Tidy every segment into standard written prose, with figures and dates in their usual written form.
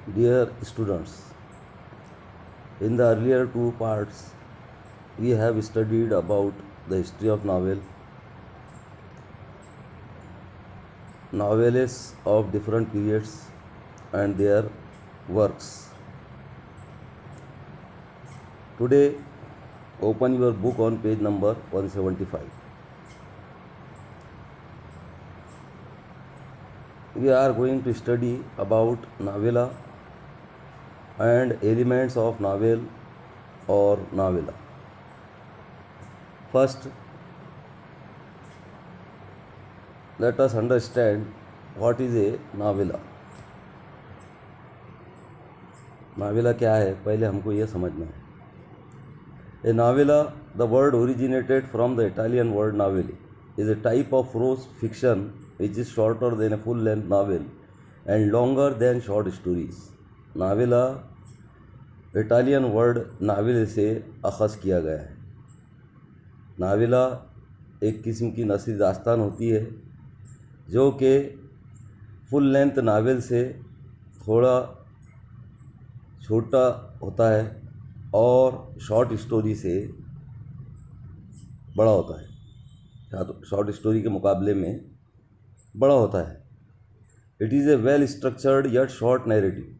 Dear students, in the earlier two parts, we have studied about the history of novelists of different periods and their works. Today, open your book on page number 175. We are going to study about novella and elements of novel or novella. First, let us understand what is a novella. नावेला क्या है, पहले हमको यह समझना है. A novella, the word originated from the Italian word novelle, is a type of prose fiction which is shorter than a full-length novel and longer than short stories. Novella Italian word novel से अखज़ किया गया है. नावेला एक किस्म की नसरी दास्तान होती है जो कि फुल लेंथ नावल से थोड़ा छोटा होता है और शॉर्ट स्टोरी से बड़ा होता है, शॉर्ट स्टोरी के मुकाबले में बड़ा होता है. It is a well structured yet short narrative.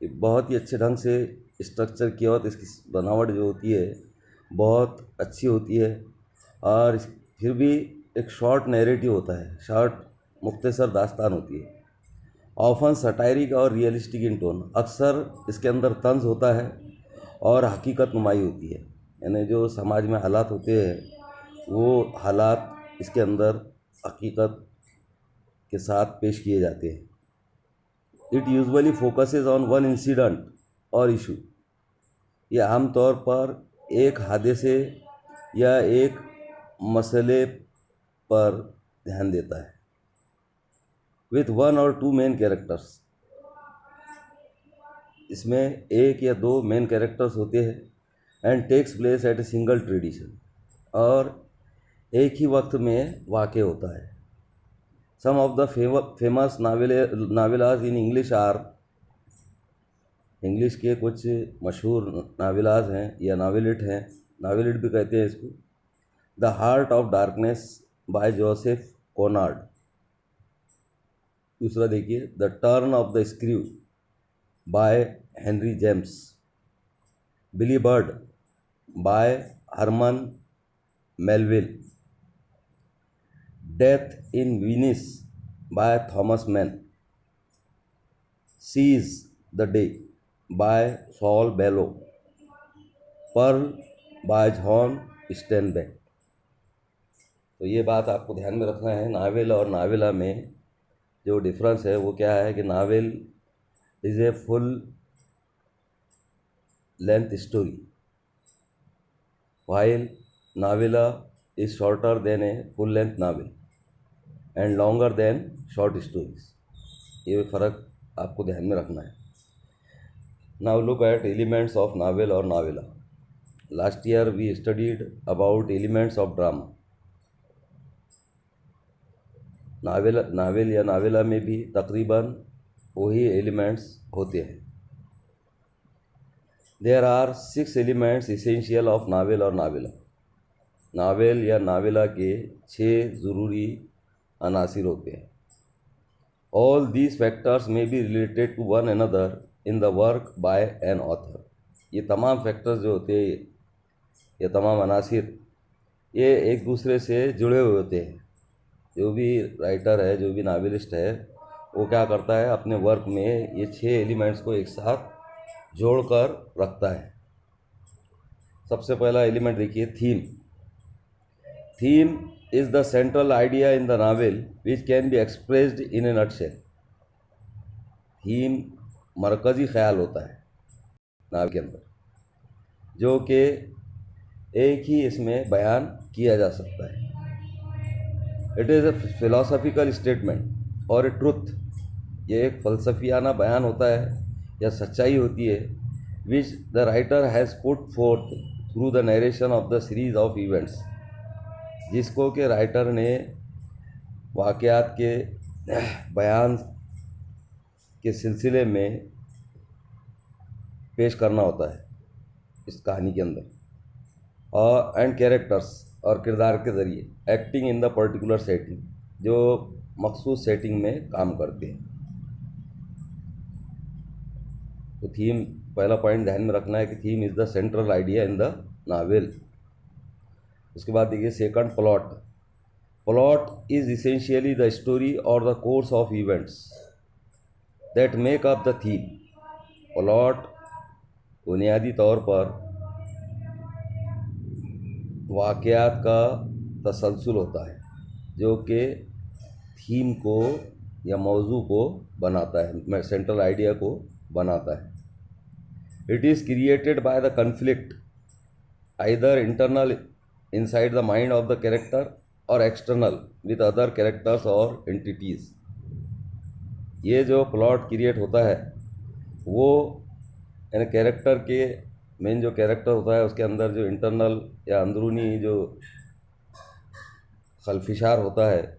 बहुत ही अच्छे ढंग से स्ट्रक्चर किया हुआ, तो इसकी बनावट जो होती है बहुत अच्छी होती है और फिर भी एक शॉर्ट नैरेटिव होता है, शॉर्ट मुख्तसर दास्तान होती है. ऑफन सटायरिक और रियलिस्टिक इन टोन. अक्सर इसके अंदर तंज होता है और हकीकत नुमाई होती है, यानी जो समाज में हालात होते हैं वो हालात इसके अंदर हकीकत के साथ पेश किए जाते हैं. It usually focuses on one incident और इशू. ये आमतौर पर एक हादसे या एक मसले पर ध्यान देता है. विथ वन और टू मेन कैरेक्टर्स. इसमें एक या दो मेन कैरेक्टर्स होते हैं. And takes place at a single tradition. और एक ही वक्त में वाक़ होता है. Some of the famous novellas in English are. English के कुछ मशहूर नावेलाज हैं या नावेलिट हैं, नावेलिट भी कहते हैं इसको. The heart of darkness by Joseph Conrad. दूसरा देखिए, the turn of the screw by Henry James. Billy Budd by Herman Melville. Death in Venice by Thomas Mann. Seize the day by Saul Bellow. Pearl by John Steinbeck. तो ये बात आपको ध्यान में रखना है. नावेल और नावेला में जो डिफरेंस है वो क्या है कि novel is a full length story while नावेला is shorter than a full length novel and longer than short stories. ये फ़र्क आपको ध्यान में रखना है. Now look at elements of novel or novella. Last year we studied about elements of drama. Novel या novella में भी तकरीबन वही एलिमेंट्स होते हैं. There are 6 elements essential of novel और नावेला. नावेल या नावेला के 6 ज़रूरी अनासिर होते हैं. ऑल दीज फैक्टर्स में be related to one another in the work by an author. ये तमाम फैक्टर्स जो होते हैं, ये तमाम अनासिर, ये एक दूसरे से जुड़े हुए होते हैं. जो भी राइटर है, जो भी नावेलिस्ट है, वो क्या करता है, अपने वर्क में ये 6 एलिमेंट्स को एक साथ जोड़कर रखता है. सबसे पहला एलिमेंट देखिए, theme. Theme is the central idea in the novel which can be expressed in a nutshell. Theme मरकज़ी ख्याल होता है नावल के अंदर, जो कि एक ही इसमें बयान किया जा सकता है. It is a philosophical statement और ए ट्रुथ. ये एक फ़लसफियाना बयान होता है या सच्चाई होती है which the writer has put fourth through the narration of the series of events. जिसको कि राइटर ने वाक़यात के बयान के सिलसिले में पेश करना होता है इस कहानी के अंदर, और एंड कैरेक्टर्स और किरदार के ज़रिए acting in the particular setting, जो मखसूस सेटिंग में काम करते हैं। तो थीम, पहला पॉइंट ध्यान में रखना है कि theme is the central idea in the novel. उसके बाद देखिए second, plot. Plot is essentially the story और the course of events that make up the theme. Plot बुनियादी तौर पर वाक़यात का तसलसल होता है जो कि थीम को या मौजू को बनाता है, सेंट्रल आइडिया को बनाता है। It is created by the conflict either internal inside the mind of the character और एक्सटर्नल विद अदर कैरेक्टर्स और एंटिटीज़। ये जो प्लॉट क्रिएट होता है वो यानी कैरेक्टर के, मेन जो कैरेक्टर होता है उसके अंदर जो इंटरनल या अंदरूनी जो खलफिशार होता है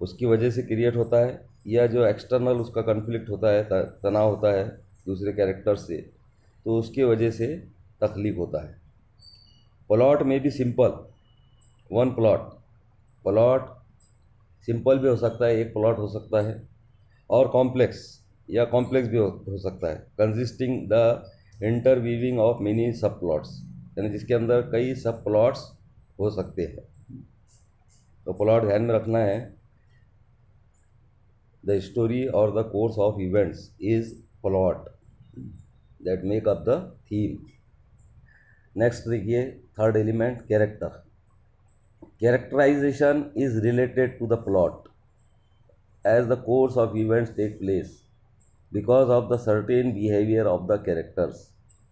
उसकी वजह से क्रिएट होता है, या जो एक्सटर्नल उसका कन्फ्लिक्ट होता है, तनाव होता है दूसरे कैरेक्टर से, तो उसकी वजह से तख्लीक होता है। प्लॉट में भी सिंपल, वन प्लॉट सिंपल भी हो सकता है, एक प्लॉट हो सकता है, और कॉम्प्लेक्स भी हो सकता है, कंसिस्टिंग द इंटरवीविंग ऑफ मेनी सब प्लॉट्स, यानी जिसके अंदर कई सब प्लॉट्स हो सकते हैं। तो प्लॉट ध्यान में रखना है, द स्टोरी और the course of events is plot that make up the theme. Next देखिए third element, character. Characterization is related to the plot as the course of events take place because of the certain behavior of the characters.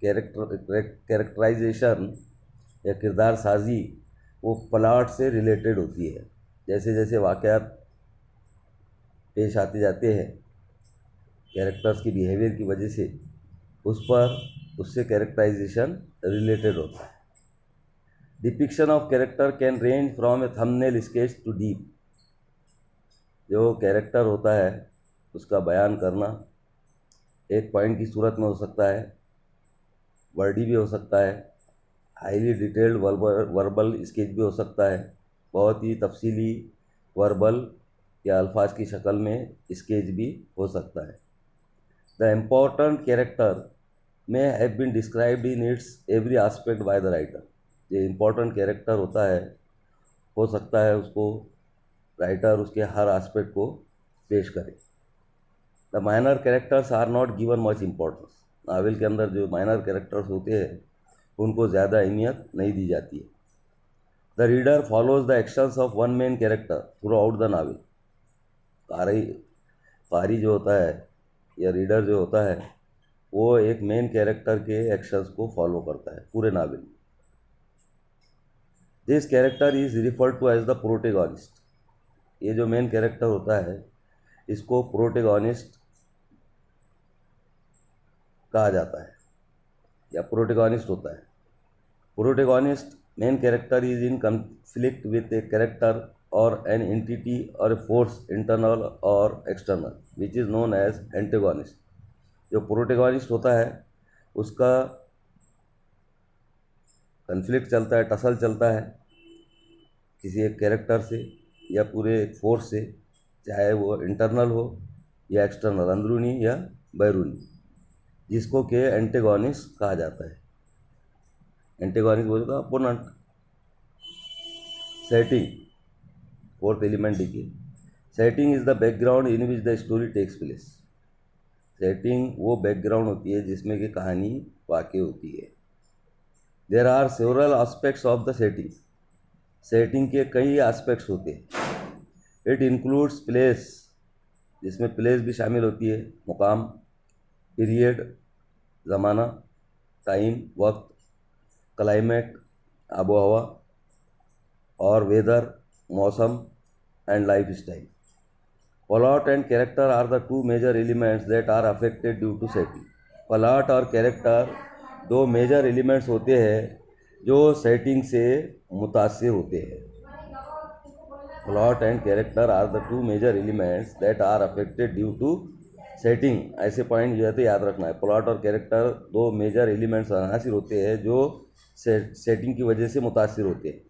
Characterization या किरदार साजी वो plot से related होती है। जैसे जैसे वाक़यात पेश आते जाते हैं कैरेक्टर्स की बिहेवियर की वजह से, उससे कैरेक्टराइजेशन रिलेटेड होता है। Depiction of character can range from a thumbnail sketch to deep. जो कैरेक्टर होता है उसका बयान करना एक पॉइंट की सूरत में हो सकता है, वर्डी भी हो सकता है, हाईली डिटेल्ड वर्बल स्केच भी हो सकता है, बहुत ही तफसीली वर्बल या अल्फाज की शक्ल में स्केच भी हो सकता है। The important character may have been described in its every aspect by the writer. जो इम्पोर्टेंट कैरेक्टर होता है हो सकता है उसको राइटर उसके हर एस्पेक्ट को पेश करे। The minor characters are not given much importance. Novel के अंदर जो माइनर कैरेक्टर्स होते हैं उनको ज़्यादा अहमियत नहीं दी जाती है। The reader follows the actions of one main character through out the novel. कारी जो होता है या रीडर जो होता है वो एक मेन कैरेक्टर के एक्शंस को फॉलो करता है पूरे नावल में। This character is referred to as the protagonist. ये जो मेन कैरेक्टर होता है इसको प्रोटेगोनिस्ट कहा जाता है या प्रोटेगोनिस्ट होता है। Protagonist main character is in conflict with a character और एन एंटिटी और ए फोर्स इंटरनल और external which is known as antagonist. जो प्रोटेगोनिस्ट होता है उसका कन्फ्लिक्ट चलता है, टसल चलता है किसी एक कैरेक्टर से या पूरे एक फोर्स से, चाहे वो इंटरनल हो या एक्सटर्नल, अंदरूनी या बैरूनी, जिसको के एंटेगोनिस्ट कहा जाता है। एंटेगोनिस्ट बोलते हैं अपोनेंट। सेटिंग, फोर्थ एलिमेंट देखिए, setting is the background in which the story takes place. Setting वो बैकग्राउंड होती है जिसमें कि कहानी वाक़ई होती है। There are several aspects of the setting. Setting के कई एस्पेक्ट्स होते हैं। इट इंक्लूड्स प्लेस, जिसमें प्लेस भी शामिल होती है, मुकाम, पीरियड, ज़माना, टाइम, वक्त, क्लाइमेट, आबो हवा, और वेदर, मौसम, and lifestyle. Plot and character are the two major elements that are affected due to setting. Plot और कैरेक्टर दो मेजर एलिमेंट्स होते हैं जो सेटिंग से मुतासिर होते हैं। Plot and character are the two major elements that are affected due to setting, ऐसे पॉइंट जो है तो याद रखना है। प्लॉट और कैरेक्टर दो मेजर एलिमेंट्स अनासिर होते हैं जो सेटिंग की वजह से मुतासिर होते हैं।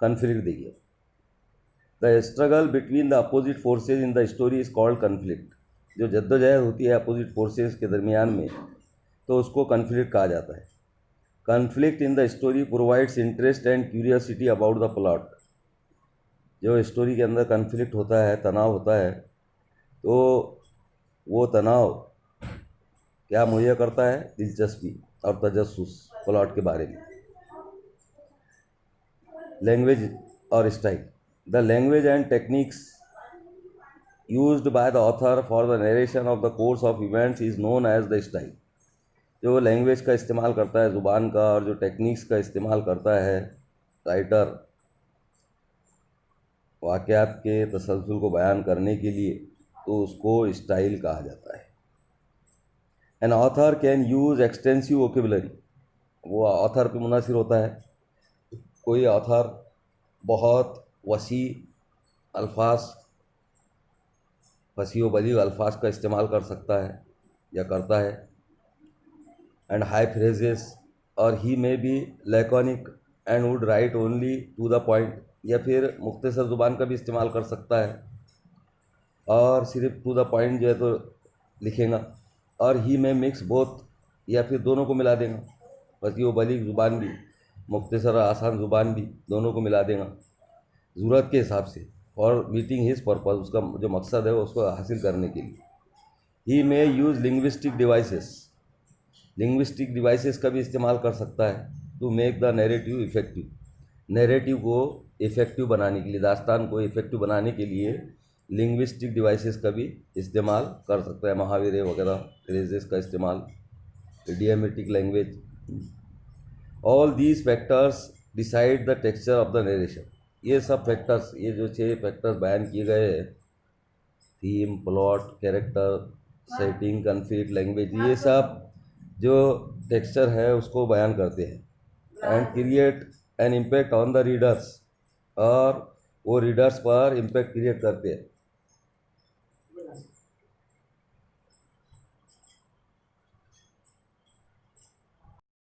कन्फ्लिक्ट देखिए, the struggle between the opposite forces in the story is called conflict. जो जद्दोजहद होती है अपोजिट फोर्सेज के दरमियान में, तो उसको कन्फ्लिक्ट कहा जाता है। Conflict in the story provides interest and curiosity about the plot. जो स्टोरी के अंदर कन्फ्लिक्ट होता है, तनाव होता है, तो वो तनाव क्या मुहैया करता है? दिलचस्पी और तजस्सुस प्लॉट के बारे में। लैंग्वेज और style, the language and techniques used by the author for the narration of the course of events is known as the style। जो लैंग्वेज का इस्तेमाल करता है ज़ुबान का, और जो टेक्निक्स का इस्तेमाल करता है राइटर वाक़यात के तसलसल को बयान करने के लिए, तो उसको स्टाइल कहा जाता है। An author can use extensive vocabulary, वो ऑथर पे मुनासिर होता है। कोई ऑथर बहुत वसी अल्फाज, फसी व बलीग अल्फाज का इस्तेमाल कर सकता है या करता है। एंड हाई फ्रेजेस, और he may be laconic and would write only to the point, या फिर मुख्तसर ज़ुबान का भी इस्तेमाल कर सकता है और सिर्फ टू द पॉइंट जो है तो लिखेगा। और ही में मिक्स बोथ, या फिर दोनों को मिला देगा, फसी व बलीग ज़ुबान भी, मुख्तसर आसान ज़ुबान भी, दोनों को मिला देगा ज़रूरत के हिसाब से, और मीटिंग हिज पर्पज़, उसका जो मकसद है उसको हासिल करने के लिए। He may use linguistic devices, linguistic devices का भी इस्तेमाल कर सकता है to make the narrative effective. Narrative को इफ़ेक्टिव बनाने के लिए, दास्तान को इफ़ेक्टिव बनाने के लिए लिंग्विस्टिक डिवाइसेस का भी इस्तेमाल कर सकता है। मुहावरे वगैरह, फ्रेजेस का इस्तेमाल, idiomatic language. All these factors decide the texture of the narration. ये सब फैक्टर्स, ये जो 6 फैक्टर्स बयान किए गए हैं, theme, plot, character, setting, conflict, language, ये सब जो टेक्सचर है उसको बयान करते हैं। And create an impact on the readers, और वो रीडर्स पर इम्पैक्ट क्रिएट करते हैं।